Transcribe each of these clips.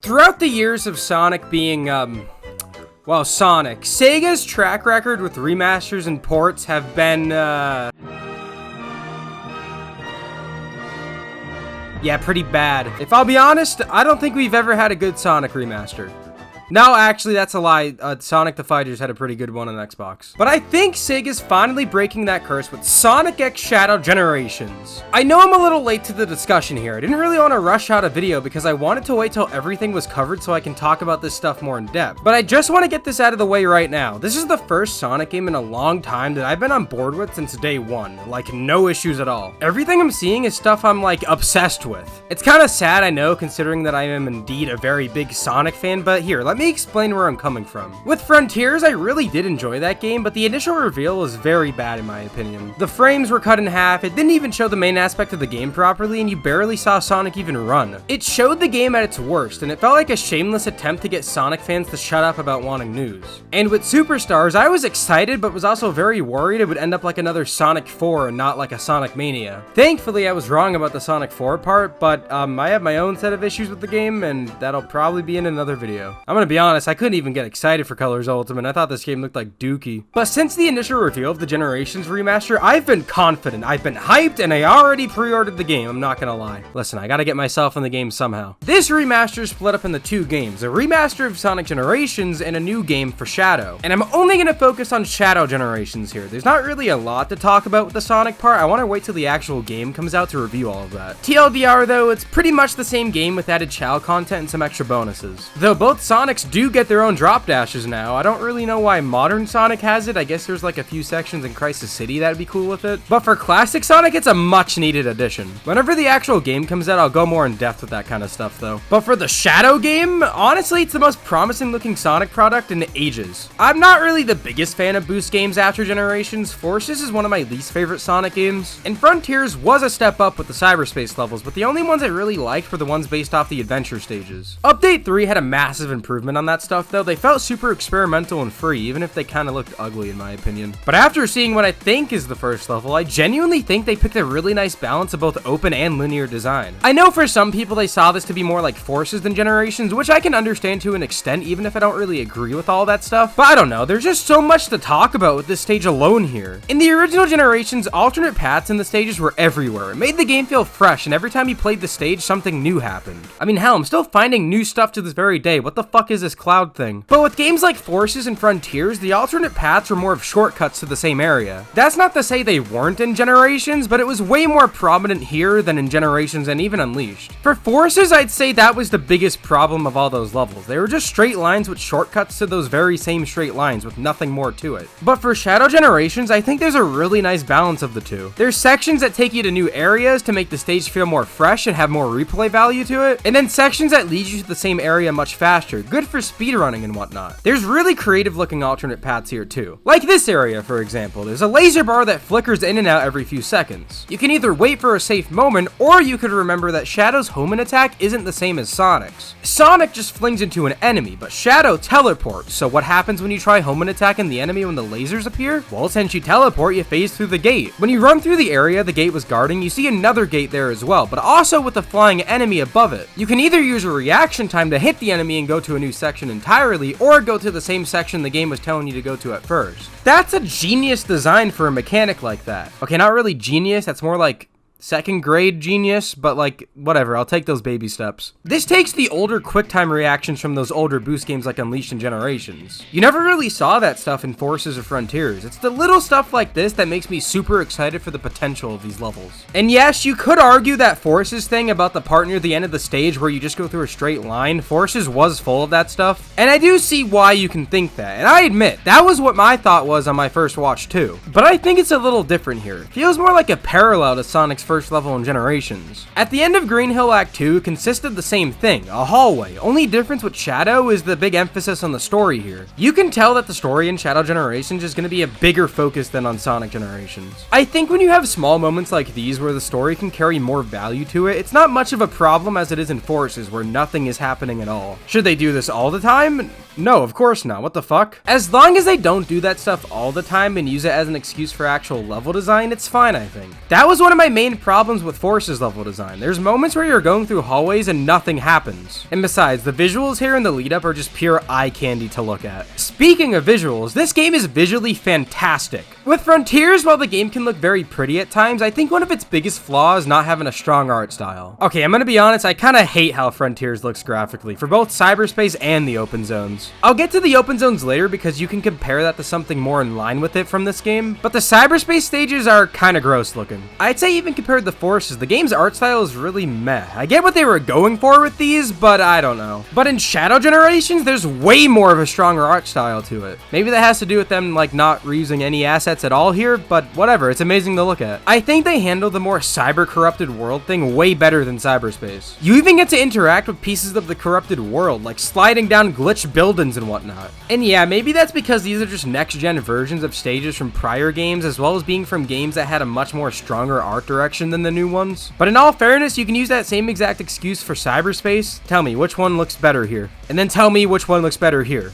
Throughout the years of Sonic being, Sonic, Sega's track record with remasters and ports have been, yeah, pretty bad. If I'll be honest, I don't think we've ever had a good Sonic remaster. No, actually, that's a lie. Sonic the Fighters had a pretty good one on Xbox. But I think Sega's finally breaking that curse with Sonic X Shadow Generations. I know I'm a little late to the discussion here. I didn't really want to rush out a video because I wanted to wait till everything was covered so I can talk about this stuff more in depth. But I just want to get this out of the way right now. This is the first Sonic game in a long time that I've been on board with since day one. Like, no issues at all. Everything I'm seeing is stuff I'm, like, obsessed with. It's kind of sad, I know, considering that I am indeed a very big Sonic fan, but here, let me explain where I'm coming from. With Frontiers, I really did enjoy that game, but the initial reveal was very bad in my opinion. The frames were cut in half, it didn't even show the main aspect of the game properly, and you barely saw Sonic even run. It showed the game at its worst, and it felt like a shameless attempt to get Sonic fans to shut up about wanting news. And with Superstars, I was excited, but was also very worried it would end up like another Sonic 4 and not like a Sonic Mania. Thankfully, I was wrong about the Sonic 4 part, but I have my own set of issues with the game, and that'll probably be in another video. I'm gonna be honest, I couldn't even get excited for Colors Ultimate. I thought this game looked like dookie. But since the initial reveal of the Generations remaster, I've been confident, I've been hyped, and I already pre-ordered the game, I'm not gonna lie. Listen, I gotta get myself in the game somehow. This remaster is split up into two games, a remaster of Sonic Generations and a new game for Shadow. And I'm only gonna focus on Shadow Generations here. There's not really a lot to talk about with the Sonic part. I wanna wait till the actual game comes out to review all of that. TLDR though, it's pretty much the same game with added Chow content and some extra bonuses. Though both Sonics do get their own drop dashes now. I don't really know why modern Sonic has it. I guess there's like a few sections in Crisis City that'd be cool with it. But for classic Sonic, it's a much needed addition. Whenever the actual game comes out, I'll go more in depth with that kind of stuff though. But for the Shadow game, honestly, it's the most promising looking Sonic product in ages. I'm not really the biggest fan of boost games after Generations. Forces is one of my least favorite Sonic games. And Frontiers was a step up with the cyberspace levels, but the only ones I really liked were the ones based off the adventure stages. Update 3 had a massive improvement on that stuff though. They felt super experimental and free, even if they kind of looked ugly in my opinion. But after seeing what I think is the first level, I genuinely think they picked a really nice balance of both open and linear design. I know for some people they saw this to be more like Forces than Generations, which I can understand to an extent, even if I don't really agree with all that stuff. But I don't know, there's just so much to talk about with this stage alone here. In the original Generations, alternate paths in the stages were everywhere. It made the game feel fresh, and every time you played the stage, something new happened. I mean, hell, I'm still finding new stuff to this very day. What the fuck is this cloud thing? But with games like Forces and Frontiers, the alternate paths were more of shortcuts to the same area. That's not to say they weren't in Generations, but it was way more prominent here than in Generations and even Unleashed. For Forces, I'd say that was the biggest problem of all those levels. They were just straight lines with shortcuts to those very same straight lines with nothing more to it. But for Shadow Generations, I think there's a really nice balance of the two. There's sections that take you to new areas to make the stage feel more fresh and have more replay value to it, and then sections that lead you to the same area much faster, good for speedrunning and whatnot. There's really creative looking alternate paths here too. Like this area, for example, there's a laser bar that flickers in and out every few seconds. You can either wait for a safe moment, or you could remember that Shadow's homing attack isn't the same as Sonic's. Sonic just flings into an enemy, but Shadow teleports, so what happens when you try homing attacking the enemy when the lasers appear? Well, since you teleport, you phase through the gate. When you run through the area the gate was guarding, you see another gate there as well, but also with a flying enemy above it. You can either use a reaction time to hit the enemy and go to a new section entirely, or go to the same section the game was telling you to go to at first. That's a genius design for a mechanic like that. Okay, not really genius, that's more like second grade genius, but like, whatever, I'll take those baby steps. This takes the older QuickTime reactions from those older boost games like Unleashed and Generations. You never really saw that stuff in Forces or Frontiers. It's the little stuff like this that makes me super excited for the potential of these levels. And yes, you could argue that Forces thing about the part near the end of the stage where you just go through a straight line, Forces was full of that stuff. And I do see why you can think that, and I admit, that was what my thought was on my first watch too. But I think it's a little different here. It feels more like a parallel to Sonic's first level in Generations. At the end of Green Hill Act 2, it consisted of the same thing, a hallway. Only difference with Shadow is the big emphasis on the story here. You can tell that the story in Shadow Generations is going to be a bigger focus than on Sonic Generations. I think when you have small moments like these where the story can carry more value to it, it's not much of a problem as it is in Forces where nothing is happening at all. Should they do this all the time? No, of course not. What the fuck? As long as they don't do that stuff all the time and use it as an excuse for actual level design, it's fine, I think. That was one of my main big problems with Force's level design. There's moments where you're going through hallways and nothing happens. And besides, the visuals here in the lead up are just pure eye candy to look at. Speaking of visuals, this game is visually fantastic. With Frontiers, while the game can look very pretty at times, I think one of its biggest flaws is not having a strong art style. Okay, I'm gonna be honest, I kinda hate how Frontiers looks graphically, for both cyberspace and the open zones. I'll get to the open zones later because you can compare that to something more in line with it from this game, but the cyberspace stages are kinda gross looking. I'd say even compared to Forces, the game's art style is really meh. I get what they were going for with these, but I don't know. But in Shadow Generations, there's way more of a stronger art style to it. Maybe that has to do with them like not reusing any assets at all here, but whatever, it's amazing to look at. I think they handle the more cyber-corrupted world thing way better than cyberspace. You even get to interact with pieces of the corrupted world, like sliding down glitched buildings and whatnot. And yeah, maybe that's because these are just next-gen versions of stages from prior games, as well as being from games that had a much more stronger art direction than the new ones. But in all fairness, you can use that same exact excuse for cyberspace. Tell me, which one looks better here? And then tell me which one looks better here.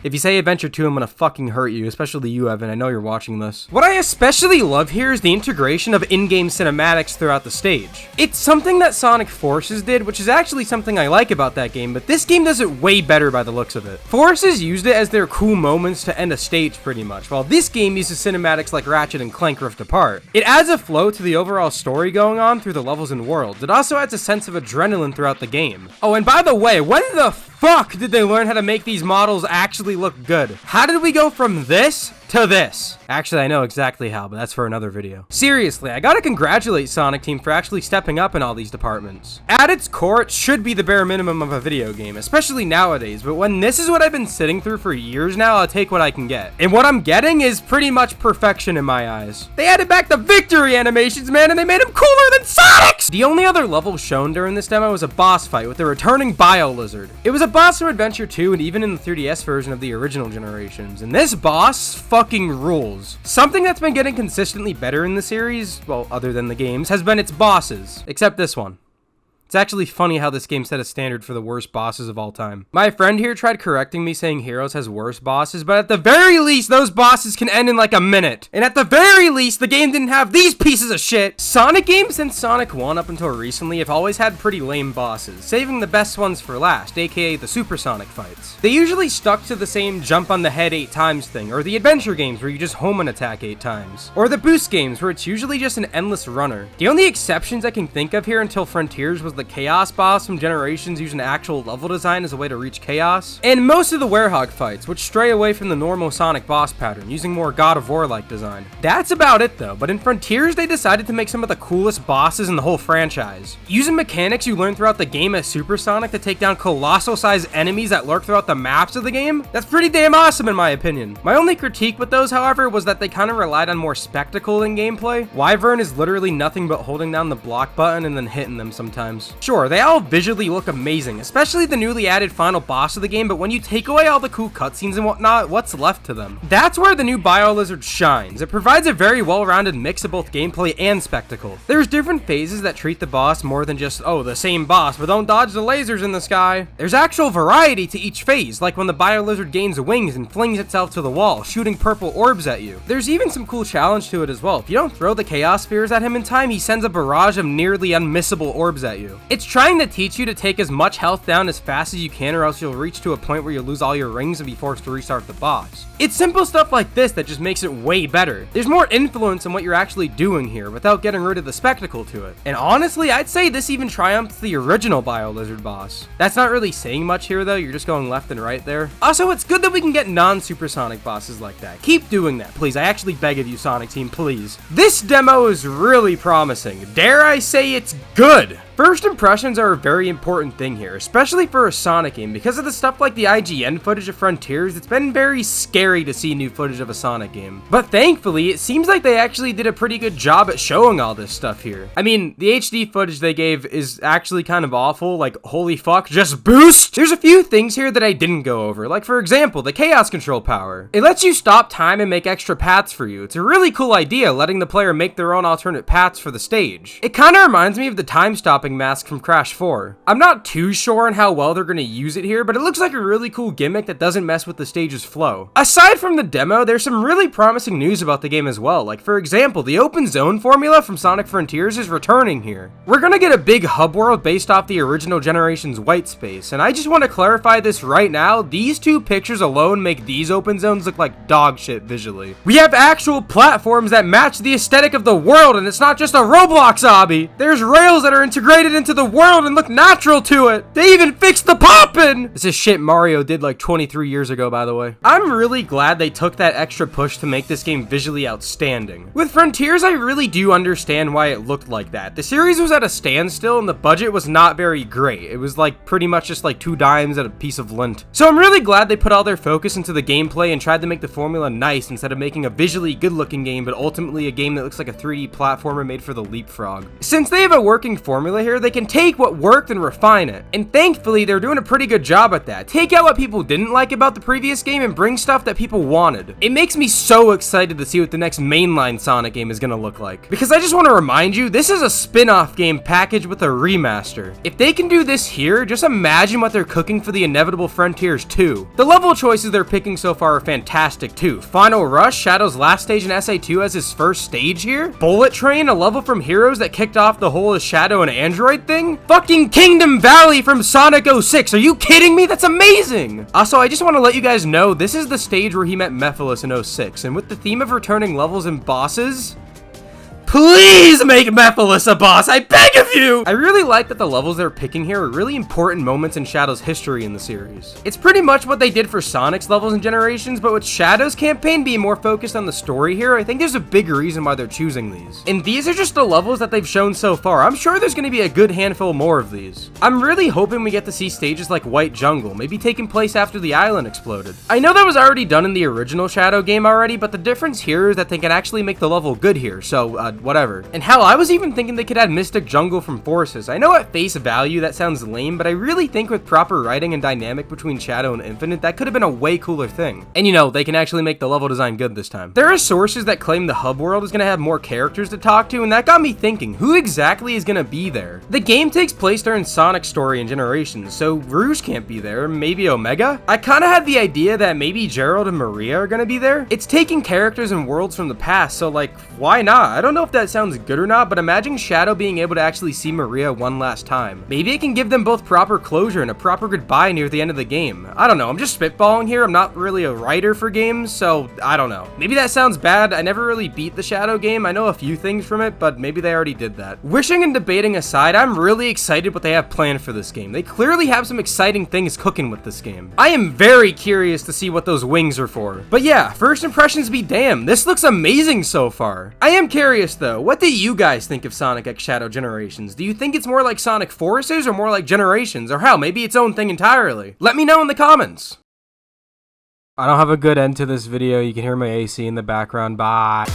If you say Adventure 2, I'm gonna fucking hurt you, especially you, Evan. I know you're watching this. What I especially love here is the integration of in-game cinematics throughout the stage. It's something that Sonic Forces did, which is actually something I like about that game, but this game does it way better by the looks of it. Forces used it as their cool moments to end a stage pretty much, while this game uses cinematics like Ratchet and Clank Rift Apart. It adds a flow to the overall story going on through the levels and worlds. It also adds a sense of adrenaline throughout the game. Oh, and by the way, when the fuck did they learn how to make these models actually look good? How did we go from this to this? Actually, I know exactly how, but that's for another video. Seriously, I gotta congratulate Sonic Team for actually stepping up in all these departments. At its core, it should be the bare minimum of a video game, especially nowadays, but when this is what I've been sitting through for years now, I'll take what I can get. And what I'm getting is pretty much perfection in my eyes. They added back the victory animations, man, and they made them cooler than Sonic's! The only other level shown during this demo was a boss fight with the returning Biolizard. It was a boss from Adventure 2 and even in the 3DS version of the original generations, and this boss fucking rules. Something that's been getting consistently better in the series, well, other than the games, has been its bosses. Except this one. It's actually funny how this game set a standard for the worst bosses of all time. My friend here tried correcting me saying Heroes has worse bosses, but at the very least, those bosses can end in like a minute. And at the very least, the game didn't have these pieces of shit. Sonic games since Sonic 1 up until recently have always had pretty lame bosses, saving the best ones for last, aka the Supersonic fights. They usually stuck to the same jump on the head 8 times thing, or the adventure games where you just home and attack 8 times, or the boost games where it's usually just an endless runner. The only exceptions I can think of here until Frontiers was the Chaos boss from Generations using actual level design as a way to reach chaos, and most of the Werehog fights, which stray away from the normal Sonic boss pattern, using more God of War-like design. That's about it though, but in Frontiers they decided to make some of the coolest bosses in the whole franchise. Using mechanics you learn throughout the game as Super Sonic to take down colossal sized enemies that lurk throughout the maps of the game, that's pretty damn awesome in my opinion. My only critique with those, however, was that they kind of relied on more spectacle than gameplay. Wyvern is literally nothing but holding down the block button and then hitting them sometimes. Sure, they all visually look amazing, especially the newly added final boss of the game, but when you take away all the cool cutscenes and whatnot, what's left to them? That's where the new Biolizard shines. It provides a very well-rounded mix of both gameplay and spectacle. There's different phases that treat the boss more than just, oh, the same boss, but don't dodge the lasers in the sky. There's actual variety to each phase, like when the Biolizard gains wings and flings itself to the wall, shooting purple orbs at you. There's even some cool challenge to it as well. If you don't throw the Chaos Spheres at him in time, he sends a barrage of nearly unmissable orbs at you. It's trying to teach you to take as much health down as fast as you can, or else you'll reach to a point where you lose all your rings and be forced to restart the boss. It's simple stuff like this that just makes it way better. There's more influence in what you're actually doing here without getting rid of the spectacle to it. And honestly, I'd say this even triumphs the original Biolizard boss. That's not really saying much here though, you're just going left and right there. Also, it's good that we can get non-supersonic bosses like that. Keep doing that, please. I actually beg of you, Sonic Team, please. This demo is really promising. Dare I say it's good? First impressions are a very important thing here, especially for a Sonic game. Because of the stuff like the IGN footage of Frontiers, it's been very scary to see new footage of a Sonic game. But thankfully, it seems like they actually did a pretty good job at showing all this stuff here. I mean, the HD footage they gave is actually kind of awful, like, holy fuck, just boost! There's a few things here that I didn't go over, like for example, the Chaos Control power. It lets you stop time and make extra paths for you. It's a really cool idea, letting the player make their own alternate paths for the stage. It kinda reminds me of the time stop dropping mask from Crash 4. I'm not too sure on how well they're going to use it here, but it looks like a really cool gimmick that doesn't mess with the stage's flow. Aside from the demo, there's some really promising news about the game as well. Like, for example, the open zone formula from Sonic Frontiers is returning here. We're going to get a big hub world based off the original generation's white space, and I just want to clarify this right now. These two pictures alone make these open zones look like dog shit visually. We have actual platforms that match the aesthetic of the world, and it's not just a Roblox obby. There's rails that are integrated into the world and look natural to it. They even fixed the poppin'! This is shit Mario did like 23 years ago, by the way. I'm really glad they took that extra push to make this game visually outstanding. With Frontiers, I really do understand why it looked like that. The series was at a standstill and the budget was not very great. It was like pretty much just like 2 dimes at a piece of lint. So I'm really glad they put all their focus into the gameplay and tried to make the formula nice instead of making a visually good looking game, but ultimately a game that looks like a 3D platformer made for the leapfrog. Since they have a working formula here, they can take what worked and refine it. And thankfully, they're doing a pretty good job at that. Take out what people didn't like about the previous game and bring stuff that people wanted. It makes me so excited to see what the next mainline Sonic game is gonna look like. Because I just want to remind you, this is a spin-off game packaged with a remaster. If they can do this here, just imagine what they're cooking for the inevitable Frontiers 2. The level choices they're picking so far are fantastic too. Final Rush, Shadow's last stage in SA2 as his first stage here. Bullet Train, a level from Heroes that kicked off the whole Shadow and Android thing. Fucking Kingdom Valley from Sonic 06. Are you kidding me? That's amazing! Also, I just want to let you guys know, this is the stage where he met Mephiles in 06, and with the theme of returning levels and bosses, please make Mephiles a boss, I beg of you! I really like that the levels they're picking here are really important moments in Shadow's history in the series. It's pretty much what they did for Sonic's levels and Generations, but with Shadow's campaign being more focused on the story here, I think there's a big reason why they're choosing these. And these are just the levels that they've shown so far. I'm sure there's going to be a good handful more of these. I'm really hoping we get to see stages like White Jungle, maybe taking place after the island exploded. I know that was already done in the original Shadow game already, but the difference here is that they can actually make the level good here, so whatever. And hell, I was even thinking they could add Mystic Jungle from Forces. I know at face value that sounds lame, but I really think with proper writing and dynamic between Shadow and Infinite, that could have been a way cooler thing. And you know, they can actually make the level design good this time. There are sources that claim the hub world is going to have more characters to talk to, and that got me thinking, who exactly is going to be there? The game takes place during Sonic's story and Generations, so Rouge can't be there, maybe Omega? I kind of had the idea that maybe Gerald and Maria are going to be there. It's taking characters and worlds from the past, so like, why not? I don't know if that sounds good or not, but imagine Shadow being able to actually see Maria one last time. Maybe it can give them both proper closure and a proper goodbye near the end of the game. I don't know, I'm just spitballing here. I'm not really a writer for games, so I don't know. Maybe that sounds bad. I never really beat the Shadow game. I know a few things from it, but maybe they already did that. Wishing and debating aside, I'm really excited what they have planned for this game. They clearly have some exciting things cooking with this game. I am very curious to see what those wings are for. But yeah, first impressions be damned. This looks amazing so far. I am curious though, what do you guys think of Sonic X Shadow Generations? Do you think it's more like Sonic Forces or more like Generations? Or hell, maybe its own thing entirely? Let me know in the comments. I don't have a good end to this video. You can hear my AC in the background. Bye.